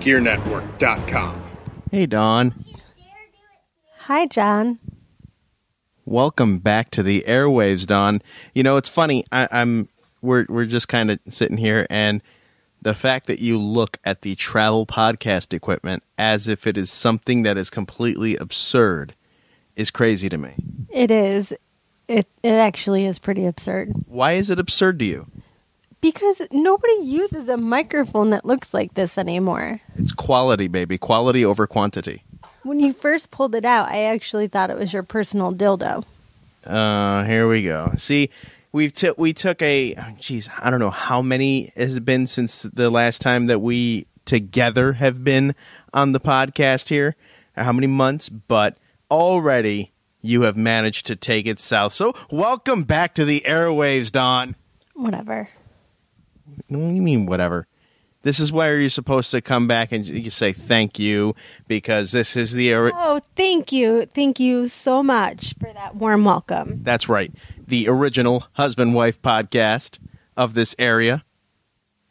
ShopGearNetwork.com. Hey, Dawn. Hi, John. Welcome back to the airwaves, Dawn. You know, it's funny. We're just kind of sitting here, and the fact that you look at the travel podcast equipment as if it is something that is completely absurd is crazy to me. It is. It actually is pretty absurd. Why is it absurd to you? Because nobody uses a microphone that looks like this anymore. It's quality, baby. Quality over quantity. When you first pulled it out, I actually thought it was your personal dildo. Here we go. See, we took a, I don't know how many has it been since the last time that we together have been on the podcast here. How many months? But already you have managed to take it south. So welcome back to the airwaves, Dawn. Whatever. What do you mean, whatever? This is where you're supposed to come back and you say thank you, because this is the... Oh, thank you. Thank you so much for that warm welcome. That's right. The original husband-wife podcast of this area.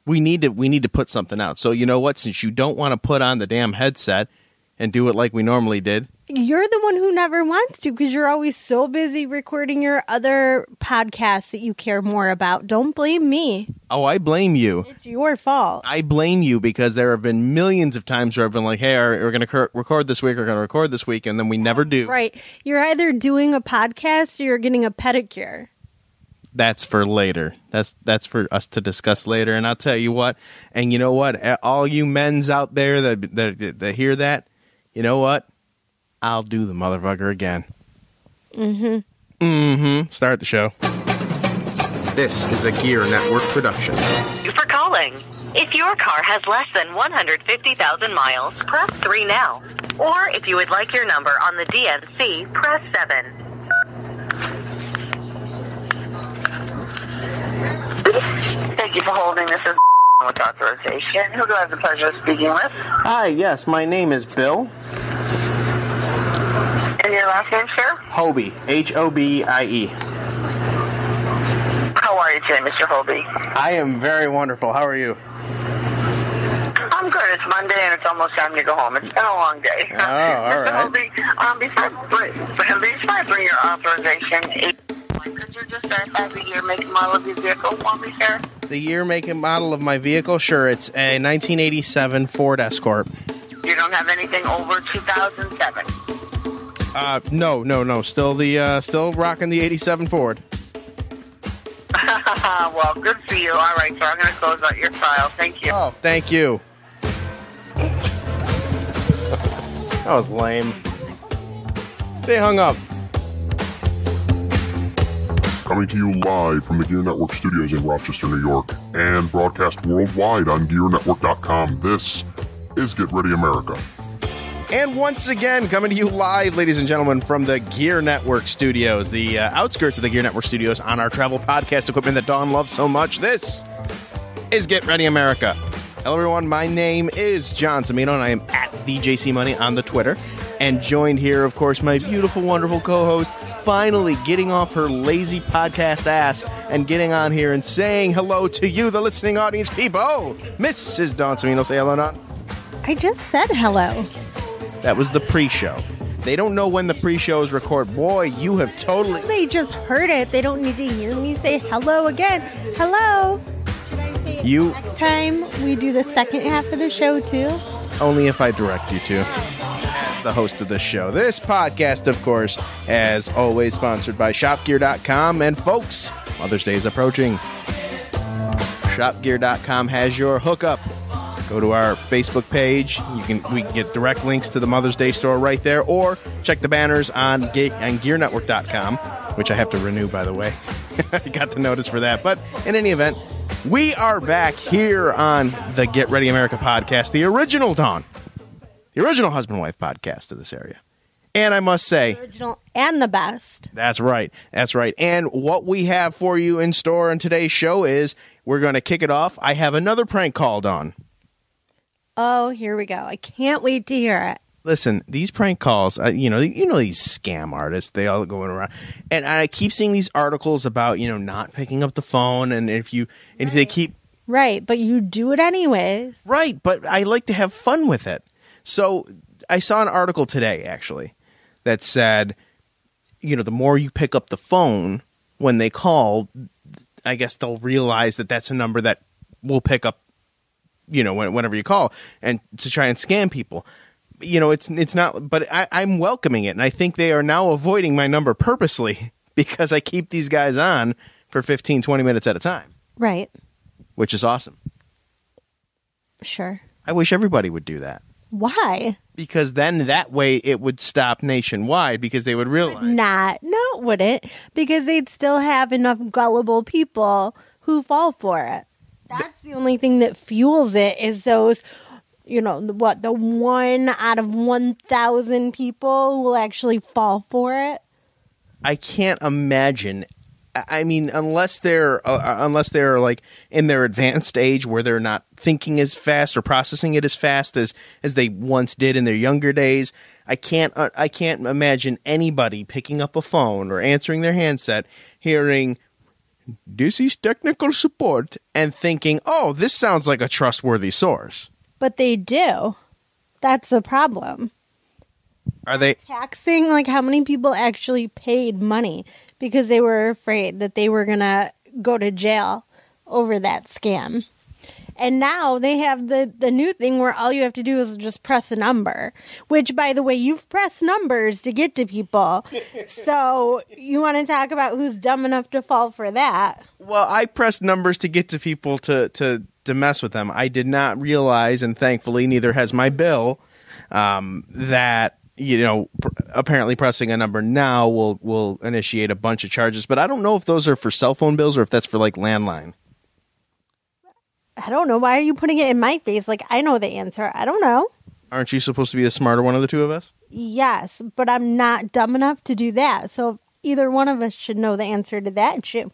We need to put something out. So you know what? Since you don't want to put on the damn headset and do it like we normally did... You're the one who never wants to because you're always so busy recording your other podcasts that you care more about. Don't blame me. Oh, I blame you. It's your fault. I blame you because there have been millions of times where I've been like, hey, we're going to record this week, we're going to record this week, and then we never do. Right. You're either doing a podcast or you're getting a pedicure. That's for later. That's for us to discuss later. And I'll tell you what, and you know what, all you men's out there that hear that, you know what? I'll do the motherfucker again. Start the show. This is a Gear Network production. Thank you for calling. If your car has less than 150,000 miles, press 3 now. Or if you would like your number on the DNC, press 7. Thank you for holding. This is with authorization. Who do I have the pleasure of speaking with? Hi, yes, my name is Bill. And your last name, sir? Hobie. H-O-B-I-E. How are you today, Mr. Hobie? I am very wonderful. How are you? I'm good. It's Monday and it's almost time to go home. It's been a long day. Oh, all right. Hobie, before I bring your authorization, could you just verify the year, make, and model of your vehicle for me, sir? The year, make, and model of my vehicle? Sure, it's a 1987 Ford Escort. You don't have anything over 2007? No. Still rocking the 87 Ford. Well, good for you. All right, so I'm going to close out your file. Thank you. Oh, thank you. That was lame. They hung up. Coming to you live from the Gear Network studios in Rochester, New York, and broadcast worldwide on GearNetwork.com. This is Get Ready America. And once again, coming to you live, ladies and gentlemen, from the Gear Network studios, the outskirts of the Gear Network studios on our travel podcast equipment that Dawn loves so much. This is Get Ready America. Hello, everyone. My name is John Cimino, and I am at TheJCMoney on the Twitter. And joined here, of course, my beautiful, wonderful co-host, finally getting off her lazy podcast ass and getting on here and saying hello to you, the listening audience people. Mrs. Dawn Cimino, say hello, Dawn. I just said hello. That was the pre-show. They don't know when the pre-show is recorded. Boy, you have totally... They just heard it. They don't need to hear me say hello again. Hello. Should I say it next time we do the second half of the show, too? Only if I direct you to. As the host of this show. This podcast, of course, as always, sponsored by ShopGear.com. And folks, Mother's Day is approaching. ShopGear.com has your hookup. Go to our Facebook page. We can get direct links to the Mother's Day store right there, or check the banners on GearNetwork.com, which I have to renew, by the way. I got the notice for that. But in any event, we are back here on the Get Ready America podcast, the original Dawn, the original husband-wife podcast of this area. And I must say... The original and the best. That's right. That's right. And what we have for you in store in today's show is we're going to kick it off. I have another prank call, Dawn. Oh, here we go. I can't wait to hear it. Listen, these prank calls, you know these scam artists, they all going around. And I keep seeing these articles about, not picking up the phone. And if they keep Right, but you do it anyways. Right, but I like to have fun with it. So I saw an article today, actually, that said, the more you pick up the phone when they call, I guess they'll realize that that's a number that will pick up, whenever you call, and to try and scam people. It's not, but I'm welcoming it, and I think they are now avoiding my number purposely because I keep these guys on for 15, 20 minutes at a time. Right. Which is awesome. Sure. I wish everybody would do that. Why? Because then that way it would stop nationwide because they would realize. No, it wouldn't. Because they'd still have enough gullible people who fall for it. That's the only thing that fuels it is those, the 1 out of 1,000 people who will actually fall for it. I can't imagine. I mean, unless they're like in their advanced age where they're not thinking as fast or processing it as fast as they once did in their younger days, I can't imagine anybody picking up a phone or answering their handset, hearing "This is technical support," and thinking, "Oh, this sounds like a trustworthy source." But they do. That's the problem. Are they taxing? Like, how many people actually paid money because they were afraid that they were going to go to jail over that scam? And now they have the new thing where all you have to do is just press a number, which, by the way, you've pressed numbers to get to people. So you want to talk about who's dumb enough to fall for that? Well, I pressed numbers to get to people to mess with them. I did not realize, and thankfully neither has my bill, that apparently pressing a number now will initiate a bunch of charges. But I don't know if those are for cell phone bills or if that's for like landline. I don't know. Why are you putting it in my face? Like, I know the answer. I don't know. Aren't you supposed to be the smarter one of the two of us? Yes, but I'm not dumb enough to do that. So either one of us should know the answer to that issue.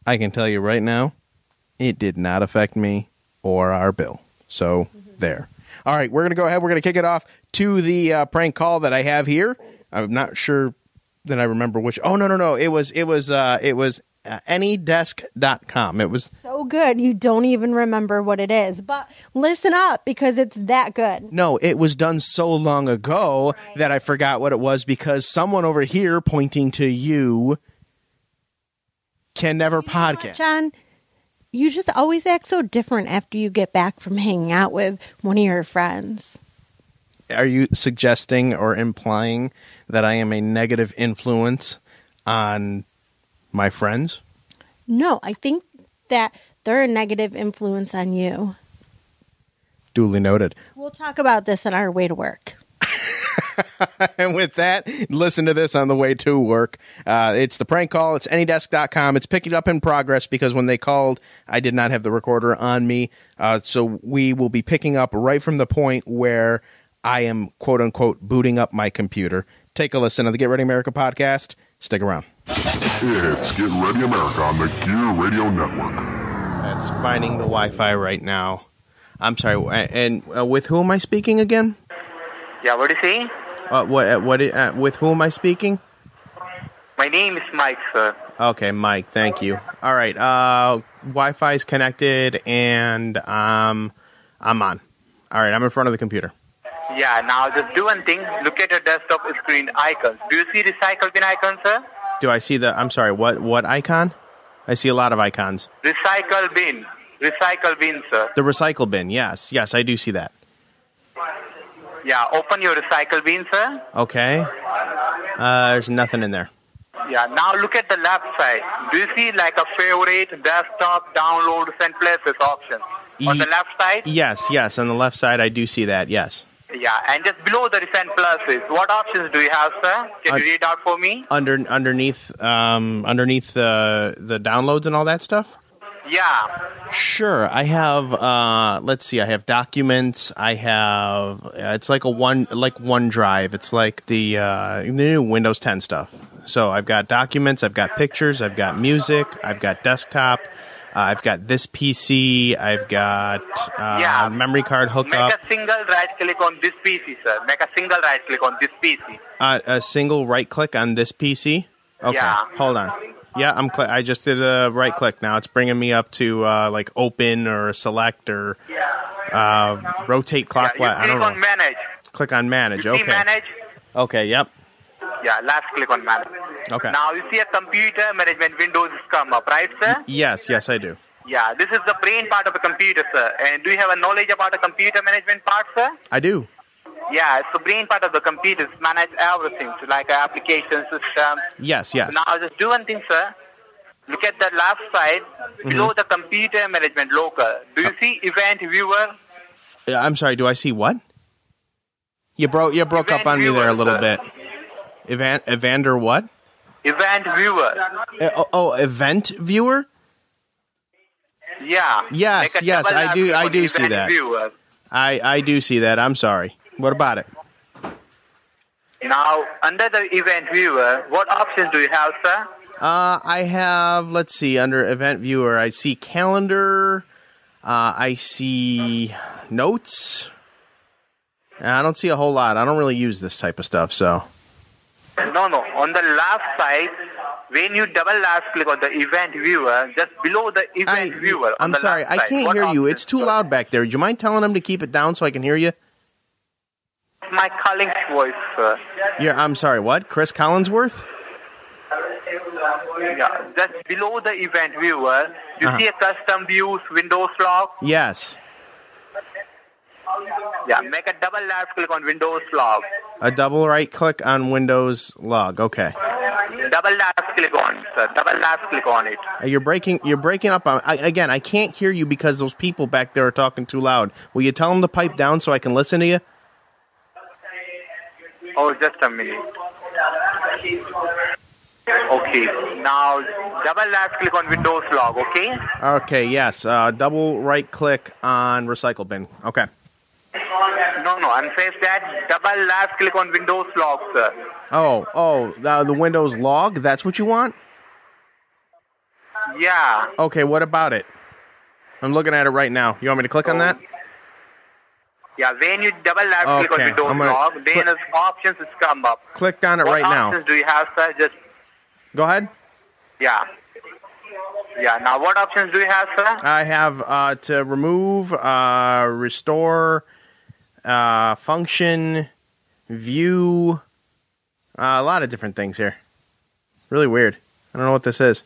I can tell you right now, it did not affect me or our bill. So there. All right, we're going to go ahead. We're going to kick it off to the prank call that I have here. I'm not sure that I remember which. Oh, no. It was anydesk.com. It was so good. You don't even remember what it is. But listen up because it's that good. No, it was done so long ago that I forgot what it was because someone over here pointing to you can never podcast. John, you just always act so different after you get back from hanging out with one of your friends. Are you suggesting or implying that I am a negative influence on my friends? No, I think that they're a negative influence on you. Duly noted. We'll talk about this on our way to work. And with that, listen to this on the way to work. It's the prank call. It's anydesk.com. It's picking up in progress because when they called, I did not have the recorder on me. So we will be picking up right from the point where I am, quote unquote, booting up my computer. Take a listen to the Get Ready America podcast. Stick around. It's Get Ready America on the Gear Radio Network. That's finding the Wi-Fi right now. I'm sorry. And with who am I speaking again? Yeah, what do you say? With who am I speaking? My name is Mike, sir. Okay, Mike. Thank you. All right. Wi-Fi is connected, and I'm on. All right. I'm in front of the computer. Yeah. Now, just do one thing. Look at your desktop screen icons. Do you see recycle bin icon, sir? Do I see the? I'm sorry. What icon? I see a lot of icons. Recycle bin, sir. The recycle bin. Yes, I do see that. Yeah, open your recycle bin, sir. Okay. There's nothing in there. Yeah, now look at the left side. Do you see like a favorite, desktop, downloads, and places option? On the left side? Yes. On the left side, I do see that, yes. Yeah, and just below the recent pluses, what options do you have, sir? Can you read out for me? Underneath the downloads and all that stuff? Yeah. Sure. I have, let's see, I have documents. I have, it's like OneDrive. It's like the new Windows 10 stuff. So I've got documents, I've got pictures, I've got music, I've got desktop, I've got this PC, I've got memory card hookup. Make a single right click on this PC, sir. Make a single right click on this PC. A single right click on this PC? Okay, yeah. Hold on. Yeah, I just did a right click now. It's bringing me up to like open or select or rotate clockwise. I don't know. Click on manage. Click on manage. You see Okay. manage? Okay. Yep. Yeah, last click on manage. Okay. Now you see a computer management windows come up, right, sir? Yes, I do. Yeah, this is the brain part of a computer, sir. And do you have a knowledge about the computer management part, sir? I do. Yeah, it's the brain part of the computer. Manage everything, so like application system. Yes. Now just do one thing, sir. Look at the left side below the computer management logo. Do you see event viewer? I'm sorry. Do I see what? You broke up on me there a little bit. Evander what? Event viewer. Event viewer? Yeah. Yes, I do see that. Viewer. I do see that. I'm sorry. What about it? Now, under the event viewer, what options do you have, sir? I have, let's see, under event viewer, I see calendar, I see notes. I don't see a whole lot. I don't really use this type of stuff, so. No. On the left side, when you double left click on the event viewer, just below the event viewer. I'm sorry, I can't hear you. It's too loud back there. Do you mind telling them to keep it down so I can hear you? My colleague's voice, sir. Yeah, I'm sorry, what? Chris Collinsworth? Yeah, just below the event viewer, you see a custom views, Windows log? Yes. Yeah, make a double left click on Windows log. A double right click on Windows log. Okay. Double left click on it, sir. Double left click on it. You're breaking up. Again, I can't hear you because those people back there are talking too loud. Will you tell them to pipe down so I can listen to you? Oh, just a minute. Okay. Now, double left click on Windows log, okay? Okay, yes. Double right click on recycle bin. Okay. No, I'm saying that double left click on Windows log, sir. The Windows log? That's what you want? Yeah. Okay, what about it? I'm looking at it right now. You want me to click on that? Yeah, when you double left click on Windows log, then the options is come up. Clicked on it right now. What options do you have, sir? Just go ahead. Yeah. Now, what options do you have, sir? I have to remove, restore, function, view, a lot of different things here. Really weird. I don't know what this is.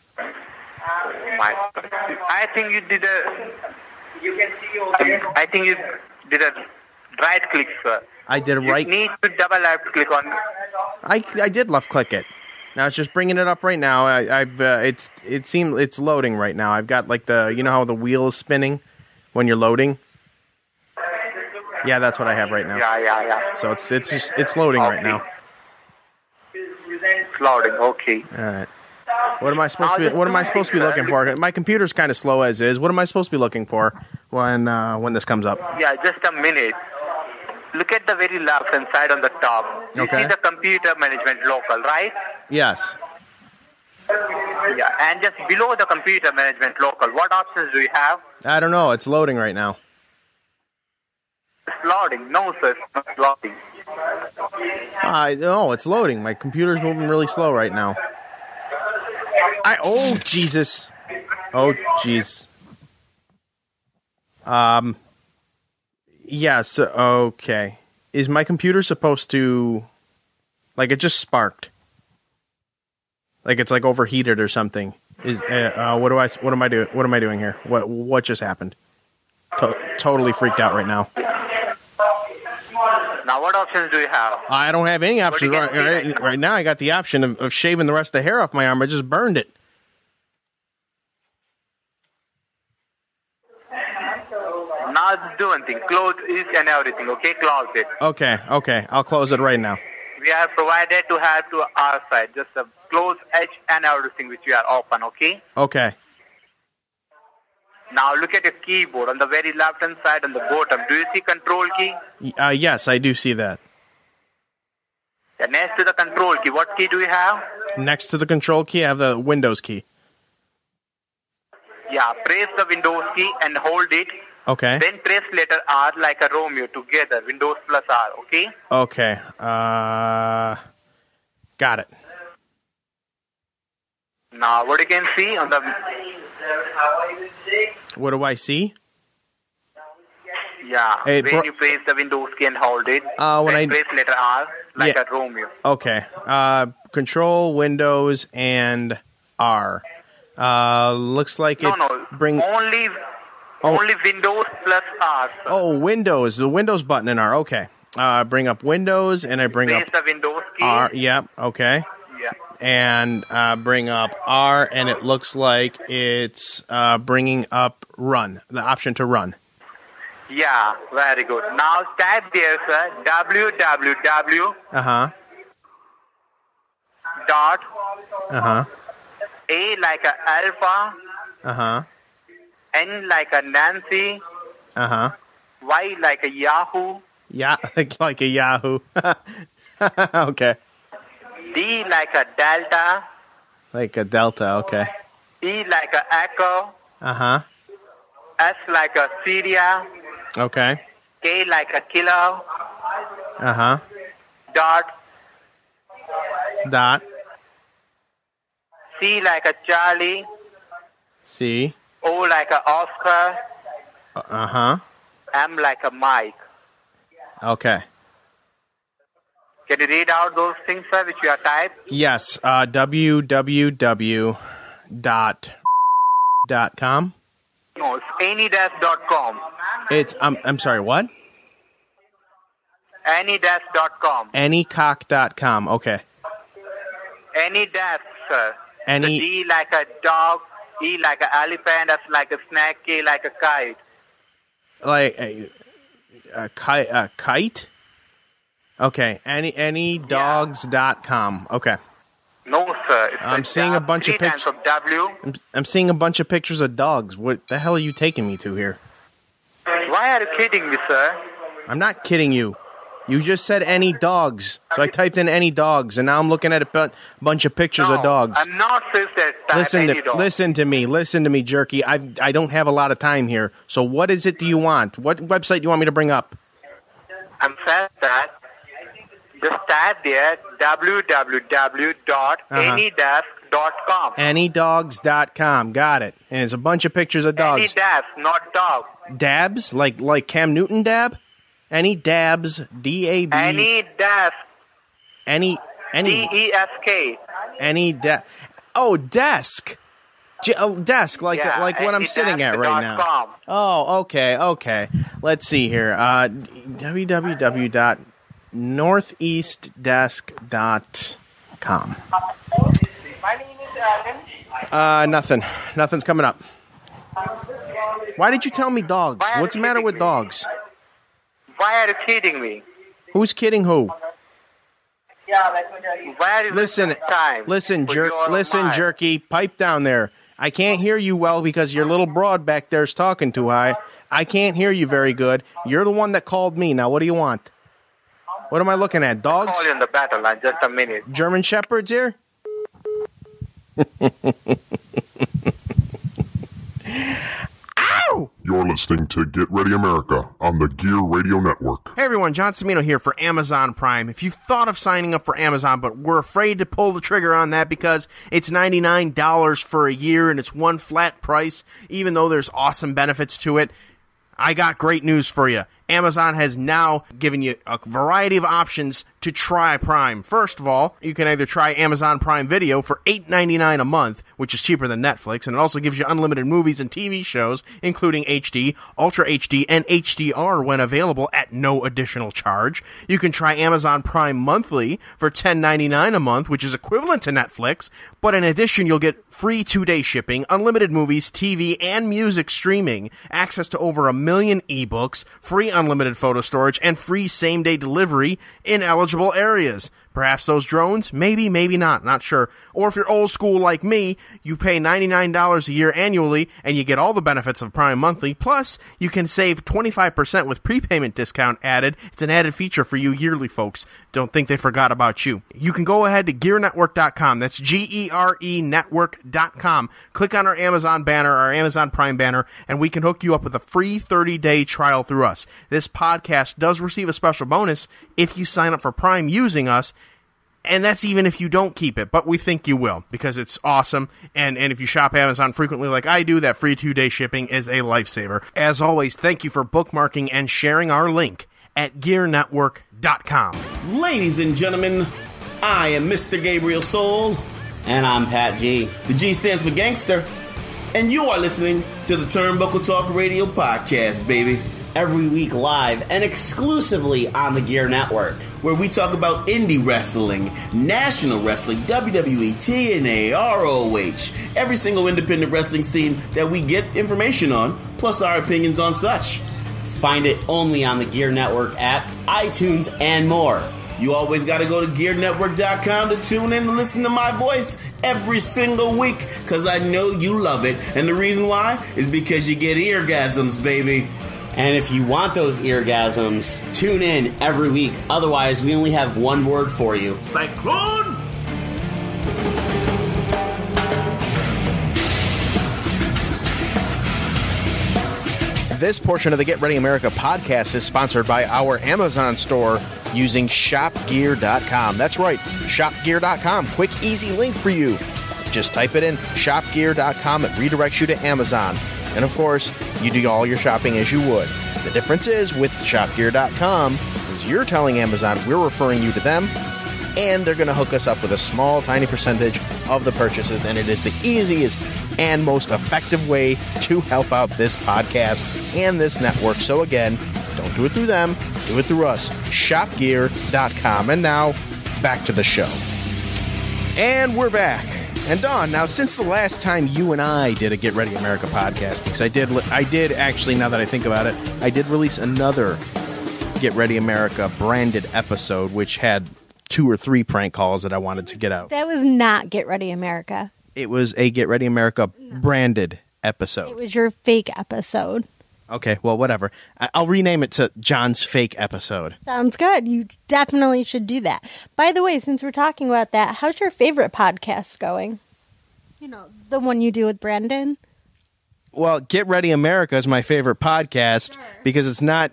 I think you did a right click, sir. I did a right. You need to double left click on. I did left click it. Now it's just bringing it up right now. It's loading right now. I've got like you know how the wheel is spinning when you're loading. Yeah, that's what I have right now. Yeah. So it's loading right now. It's loading. Okay. All right. What am I supposed to be looking for? My computer's kind of slow as is. What am I supposed to be looking for when this comes up? Yeah, just a minute. Look at the very left hand side on the top. You see the computer management local, right? Yes. Yeah, and just below the computer management local, what options do you have? I don't know. It's loading right now. It's loading. No, sir, it's not loading. No, it's loading. My computer's moving really slow right now. Oh, Jesus. Oh, jeez. Yes, okay. Is my computer supposed to... Like, it just sparked. Like, it's, like, overheated or something. What am I doing here? What just happened? Totally freaked out right now. Now, what options do you have? I don't have any options right now. I got the option of shaving the rest of the hair off my arm. I just burned it. Now, do one thing. Close each and everything, okay? Close it. Okay. I'll close it right now. We are provided to have to our side. Just close each and everything which we are open, okay? Okay. Now, look at your keyboard on the very left-hand side on the bottom. Do you see control key? Yes, I do see that. Yeah, next to the control key, what key do you have? Next to the control key, I have the Windows key. Yeah, press the Windows key and hold it. Okay. Then press letter R like a Romeo together. Windows plus R, okay? Okay. Got it. Now, what you can see on the... What do I see? Yeah, Hey, when you press the Windows key and hold it, then press letter R like a Romeo. Okay. Control, Windows, and R. Looks like only Windows plus R. Sir. Oh, Windows. The Windows button in R. Okay. Bring up Windows, and I bring up the Windows key. R. Yep. Okay. Yeah. And bring up R, and it looks like it's bringing up Run, the option to run. Yeah, very good. Now type there, sir, www. Dot. A like a alpha. N like a Nancy. Y like a Yahoo. Yeah, like a Yahoo. Okay. D like a Delta. Like a Delta, okay. E like a Echo. S like a Syria. Okay. K like a kilo. Dot. C like a Charlie. C. O like a Oscar. M like a Mike. Okay. Can you read out those things, sir, which you have typed? Yes. www.com. No, it's any-.com. It's I'm sorry, what? Any-.com. Anycock.com. Okay. Any-, sir. Any. So D like a dog, E like an elephant, S like a snake, K like a kite. Like a kite? Okay. Anydogs.com. Okay. No, sir. It's I'm seeing a bunch of pictures. W. I'm seeing a bunch of pictures of dogs. What the hell are you taking me to here? Why are you kidding me, sir? I'm not kidding you. You just said any dogs. So I typed in any dogs, and now I'm looking at a bunch of pictures of dogs. I'm not saying that. Listen to me, Jerky. I don't have a lot of time here. So what is it do you want? What website do you want me to bring up? I'm saying that. Just type there www.any-.com. Anydogs.com. Got it. And it's a bunch of pictures of dogs. Any dabs, not dog. Dabs? Like Cam Newton dab? Any dabs, D-A-B. Any dabs. Any. D-E-S-K. Any Oh, desk. Desk, like what I'm sitting at right now. Oh, okay. Let's see here. www.northeastdesk.com. My name is Alan. Nothing's coming up. Why did you tell me dogs? What's the matter with dogs? Why are you kidding me? Who's kidding who? Why are you listen, Jerky, pipe down there. I can't hear you well because your little broad back there's talking too high. I can't hear you very good. You're the one that called me. Now, what do you want? What am I looking at? Dogs? I'll call you in the battle line. Just a minute. German Shepherds here? Ow! You're listening to Get Ready America on the Gear Radio Network. Hey everyone, John Cimino here for Amazon Prime. If you've thought of signing up for Amazon but we're afraid to pull the trigger on that because it's $99 for a year and it's one flat price, even though there's awesome benefits to it, I got great news for you. Amazon has now given you a variety of options to try Prime. First of all, you can either try Amazon Prime Video for $8.99 a month, which is cheaper than Netflix, and it also gives you unlimited movies and TV shows, including HD, Ultra HD, and HDR when available at no additional charge. You can try Amazon Prime Monthly for $10.99 a month, which is equivalent to Netflix, but in addition, you'll get free 2-day shipping, unlimited movies, TV, and music streaming, access to over 1 million ebooks, free unlimited photo storage, and free same-day delivery in eligible areas. Perhaps those drones? Maybe, maybe not sure. Or if you're old school like me, you pay $99 a year annually, and you get all the benefits of Prime Monthly, plus you can save 25% with prepayment discount added. It's an added feature for you yearly folks. Don't think they forgot about you. You can go ahead to GearNetwork.com. That's GERE Network.com. Click on our Amazon banner, our Amazon Prime banner, and we can hook you up with a free 30-day trial through us. This podcast does receive a special bonus if you sign up for Prime using us. And that's even if you don't keep it, but we think you will because it's awesome. And if you shop Amazon frequently like I do, that free 2-day shipping is a lifesaver. As always, thank you for bookmarking and sharing our link at gearnetwork.com. Ladies and gentlemen, I am Mr. Gabriel Soul. And I'm Pat G. The G stands for gangster. And you are listening to the Turnbuckle Talk Radio Podcast, baby. Every week live and exclusively on the Gear Network, where we talk about indie wrestling, national wrestling, WWE, TNA, ROH, every single independent wrestling scene that we get information on, plus our opinions on such. Find it only on the Gear Network app, iTunes, and more. You always got to go to GearNetwork.com to tune in and listen to my voice every single week, because I know you love it. And the reason why is because you get eargasms, baby. And if you want those eargasms, tune in every week. Otherwise, we only have one word for you. Cyclone! This portion of the Get Ready America podcast is sponsored by our Amazon store using shopgear.com. That's right, shopgear.com. Quick, easy link for you. Just type it in, shopgear.com. It redirects you to Amazon. And of course, you do all your shopping as you would. The difference is with shopgear.com is you're telling Amazon we're referring you to them, and they're going to hook us up with a small, tiny percentage of the purchases, and it is the easiest and most effective way to help out this podcast and this network. So again, don't do it through them, do it through us. Shopgear.com. And now, back to the show. And we're back. And Dawn, now since the last time you and I did a Get Ready America podcast, because I did actually, now that I think about it, I did release another Get Ready America branded episode, which had 2 or 3 prank calls that I wanted to get out. That was not Get Ready America. It was a Get Ready America branded episode. It was your fake episode. Okay, well, whatever. I'll rename it to John's fake episode. Sounds good. You definitely should do that. By the way, since we're talking about that, how's your favorite podcast going? You know, the one you do with Brandon? Well, Get Ready America is my favorite podcast because it's not,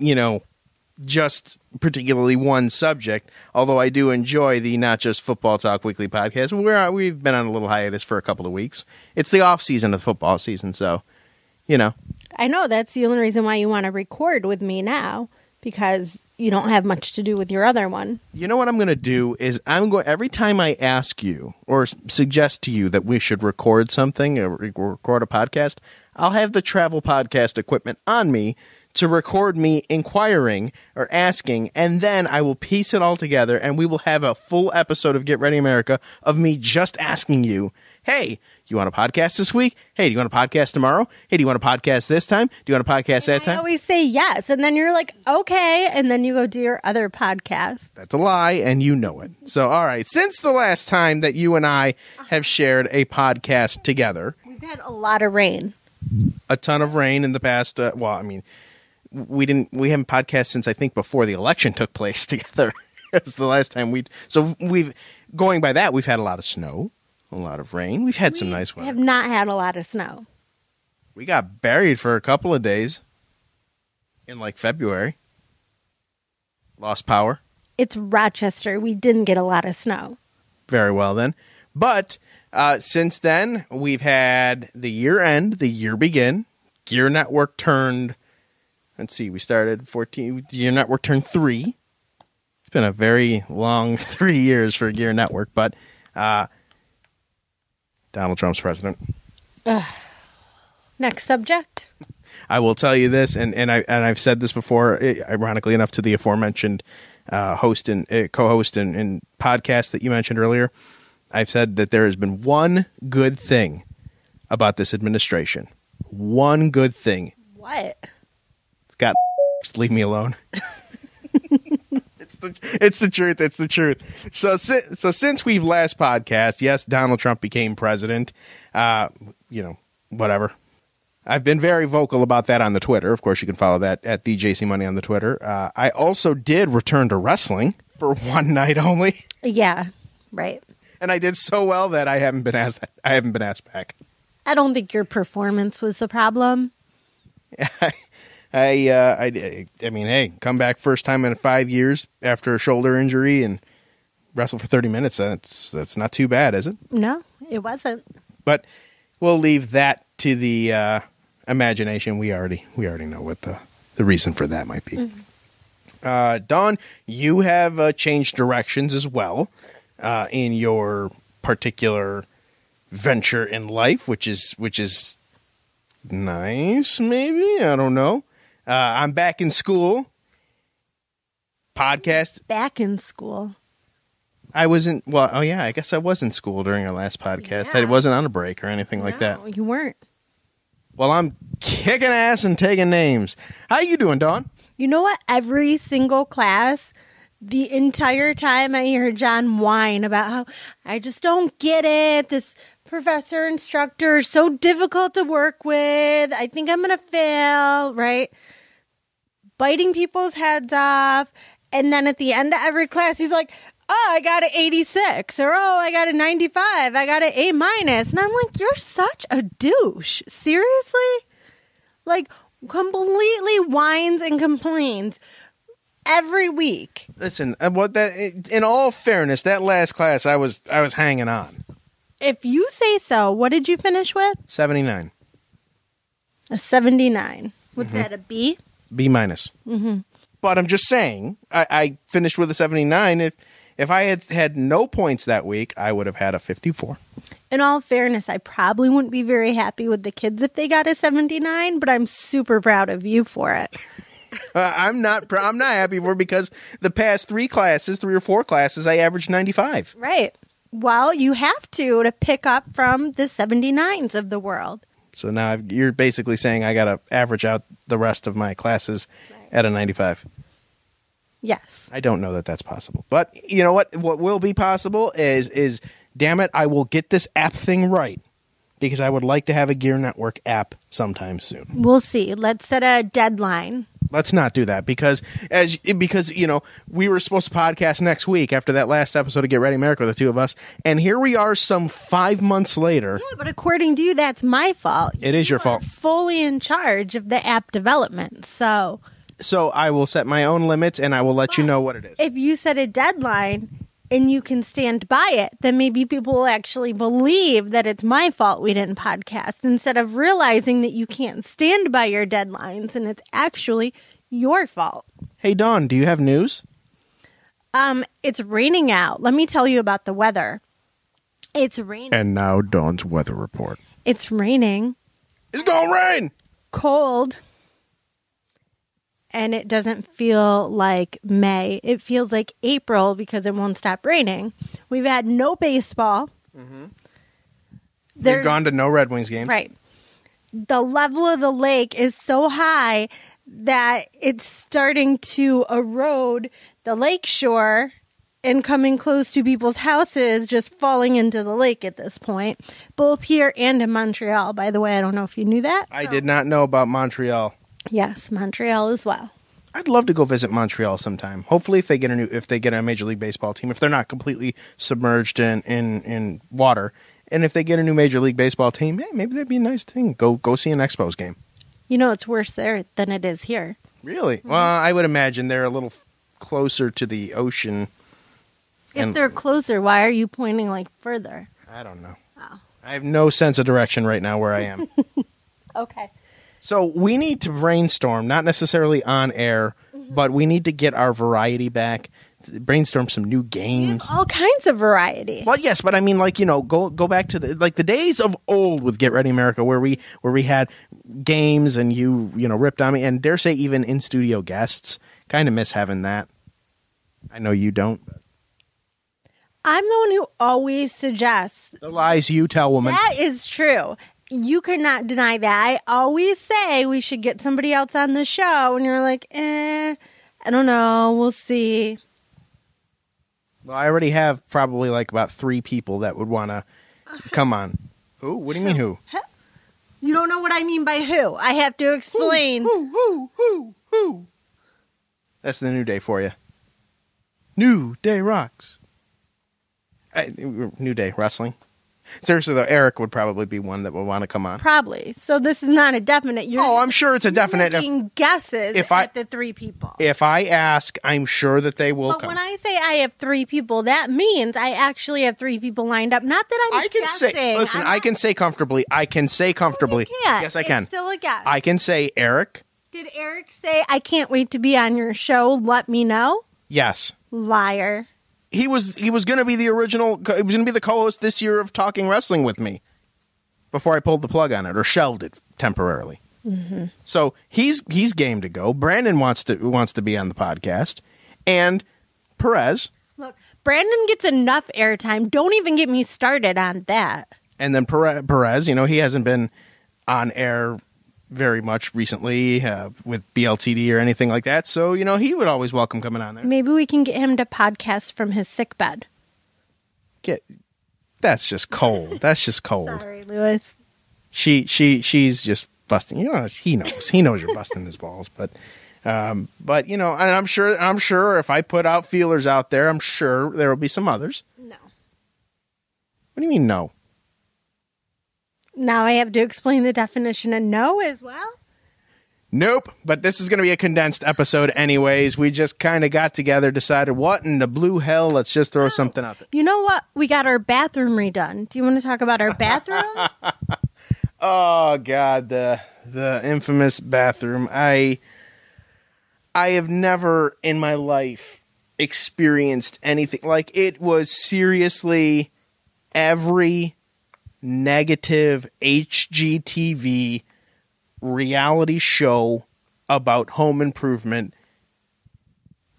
just particularly one subject, although I do enjoy the Not Just Football Talk Weekly podcast. We've been on a little hiatus for a couple of weeks. It's the off season of the football season, so, I know that's the only reason why you want to record with me now, because you don't have much to do with your other one. You know what I'm going to do is every time I ask you or suggest to you that we should record something or record a podcast, I'll have the travel podcast equipment on me to record me inquiring or asking, and then I will piece it all together, and we will have a full episode of Get Ready America of me just asking you, hey, you want a podcast this week? Hey, do you want a podcast tomorrow? Hey, do you want a podcast this time? Do you want a podcast that time? I always say yes, and then you're like, okay, and then you go do your other podcast. That's a lie, and you know it. So, all right, since the last time that you and I have shared a podcast together. We've had a lot of rain. A ton of rain in the past, we haven't podcast since I think before the election took place together. That's the last time going by that, we've had a lot of snow, a lot of rain. We've had some nice weather. We have not had a lot of snow. We got buried for a couple of days in February. Lost power. It's Rochester. We didn't get a lot of snow. Very well then. But since then, we've had the year end, the year begin. Gear Network turned, let's see, we started 14. Gear Network turned 3. It's been a very long 3 years for Gear Network, but Donald Trump's president. Next subject. I will tell you this, and I've said this before, ironically enough, to the aforementioned host and co-host and podcast that you mentioned earlier. I've said that there has been one good thing about this administration. One good thing. What? It's got leave me alone. It's the truth. It's the truth. So since we've last podcast, yes, Donald Trump became president. Whatever. I've been very vocal about that on the Twitter. Of course, you can follow that at the JC Money on the Twitter. I also did return to wrestling for one night only. Yeah, right. And I did so well that I haven't been asked back. I don't think your performance was the problem. I mean, hey, come back first time in 5 years after a shoulder injury and wrestle for 30 minutes. That's not too bad, is it? No, it wasn't. But we'll leave that to the imagination. We already know what the reason for that might be. Mm-hmm. Dawn, you have changed directions as well in your particular venture in life, which is nice. Maybe, I don't know. I'm back in school. Podcast. Back in school. I wasn't. Well, oh yeah, I guess I was in school during our last podcast. Yeah. I wasn't on a break or anything like that. No, you weren't. Well, I'm kicking ass and taking names. How you doing, Dawn? You know what? Every single class, the entire time I hear John whine about how I just don't get it. This professor instructor is so difficult to work with. I think I'm going to fail, right? Biting people's heads off. And then at the end of every class, he's like, oh, I got an 86, or oh, I got a 95, I got an A-. And I'm like, you're such a douche. Seriously? Like, completely whines and complains every week. Listen, in all fairness, that last class, I was hanging on. If you say so, what did you finish with? 79. A 79. What's that, a B? B minus. Mm-hmm. But I'm just saying, I finished with a 79. If I had no points that week, I would have had a 54. In all fairness, I probably wouldn't be very happy with the kids if they got a 79, but I'm super proud of you for it. I'm not happy for it because the past 3 or 4 classes, I averaged 95. Right. Well, you have to pick up from the 79s of the world. So now you're basically saying I got to average out the rest of my classes at a 95. Yes. I don't know that that's possible. But you know what? What will be possible is damn it, I will get this app thing right. Because I would like to have a Gear Network app sometime soon. We'll see. Let's set a deadline. Let's not do that because you know we were supposed to podcast next week after that last episode of Get Ready America, the two of us, and here we are some 5 months later. Yeah, but according to you, that's my fault. It is your fault. Fully in charge of the app development, so I will set my own limits and I will let you know what it is. If you set a deadline and you can stand by it, then maybe people will actually believe that it's my fault we didn't podcast instead of realizing that you can't stand by your deadlines and it's actually your fault. Hey, Dawn, do you have news? It's raining out. Let me tell you about the weather. It's raining. And now Dawn's weather report. It's raining. It's gonna rain! Cold. And it doesn't feel like May. It feels like April because it won't stop raining. We've had no baseball. Mm-hmm. We've gone to no Red Wings games. Right. The level of the lake is so high that it's starting to erode the lake shore and coming close to people's houses, just falling into the lake at this point. Both here and in Montreal, by the way. I don't know if you knew that. I did not know about Montreal. Yes, Montreal as well. I'd love to go visit Montreal sometime. Hopefully, if they get a Major League Baseball team, if they're not completely submerged in water, and if they get a new Major League Baseball team, hey, maybe that'd be a nice thing. Go see an Expos game. You know, it's worse there than it is here. Really? Mm-hmm. Well, I would imagine they're a little closer to the ocean. If they're closer, why are you pointing like further? I don't know. Oh. I have no sense of direction right now where I am. Okay. So we need to brainstorm, not necessarily on air, but we need to get our variety back. Brainstorm some new games. All kinds of variety. Well, yes, but I mean, like, you know, go back to the days of old with Get Ready America, where we had games and you ripped on me, and dare say even in studio guests. Kind of miss having that. I know you don't. I'm the one who always suggests the lies you tell, woman. That is true. You could not deny that. I always say we should get somebody else on the show, and you're like, I don't know. We'll see. Well, I already have probably like about 3 people that would want to come on. Who? What do you mean who? You don't know what I mean by who. I have to explain. Who? That's the New Day for you. New Day rocks. New Day wrestling. Seriously, though, Eric would probably be one that would want to come on. Probably. So this is not a definite. I'm sure it's a definite. Making guesses at the 3 people. If I ask, I'm sure that they will come. But when I say I have 3 people, that means I actually have 3 people lined up. Not that I'm guessing. I can say comfortably. No, you can't. Yes, I can. It's still a guess. I can say Eric. Did Eric say, I can't wait to be on your show, let me know? Yes. Liar. He was going to be the original, he was going to be the co-host this year of Talking Wrestling with me before I pulled the plug on it or shelved it temporarily. Mm-hmm. So he's game to go. Brandon wants to be on the podcast. And Perez. Look, Brandon gets enough airtime. Don't even get me started on that. And then Perez, he hasn't been on air very much recently with BLTD or anything like that. So, he would always welcome coming on there. Maybe we can get him to podcast from his sickbed. That's just cold. That's just cold. Sorry, Lewis. She's just busting. He knows you're busting his balls, but and I'm sure if I put out feelers out there, I'm sure there will be some others. No. What do you mean no? Now I have to explain the definition of no as well? Nope, but this is going to be a condensed episode anyways. We just kind of got together, decided what in the blue hell, let's just throw something out there. You know what? We got our bathroom redone. Do you want to talk about our bathroom? Oh, God, the infamous bathroom. I have never in my life experienced anything. Like, it was seriously every negative HGTV reality show about home improvement.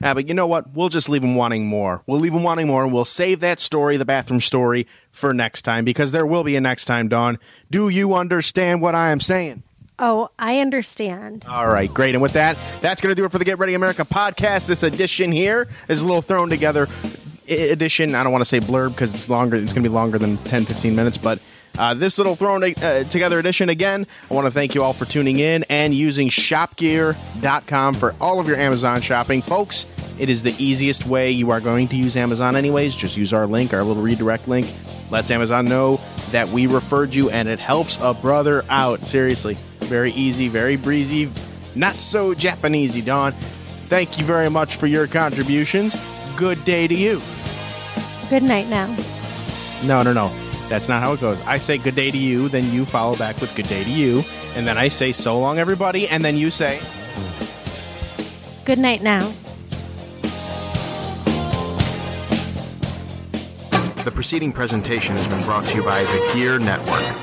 But you know what? We'll just leave them wanting more. We'll leave them wanting more, and we'll save that story, the bathroom story, for next time, because there will be a next time, Dawn. Do you understand what I am saying? Oh, I understand. All right, great. And with that, that's going to do it for the Get Ready America podcast. This edition here is a little thrown together edition. I don't want to say blurb because it's longer. It's going to be longer than 10, 15 minutes, but this little thrown together edition, again, I want to thank you all for tuning in and using shopgear.com for all of your Amazon shopping. Folks, it is the easiest way. You are going to use Amazon anyways. Just use our link, our little redirect link. Lets Amazon know that we referred you, and it helps a brother out. Seriously. Very easy, very breezy, not so Japanesey, Dawn. Thank you very much for your contributions. Good day to you. Good night now. No. That's not how it goes. I say good day to you, then you follow back with good day to you, and then I say so long, everybody, and then you say good night now. The preceding presentation has been brought to you by the Gear Network.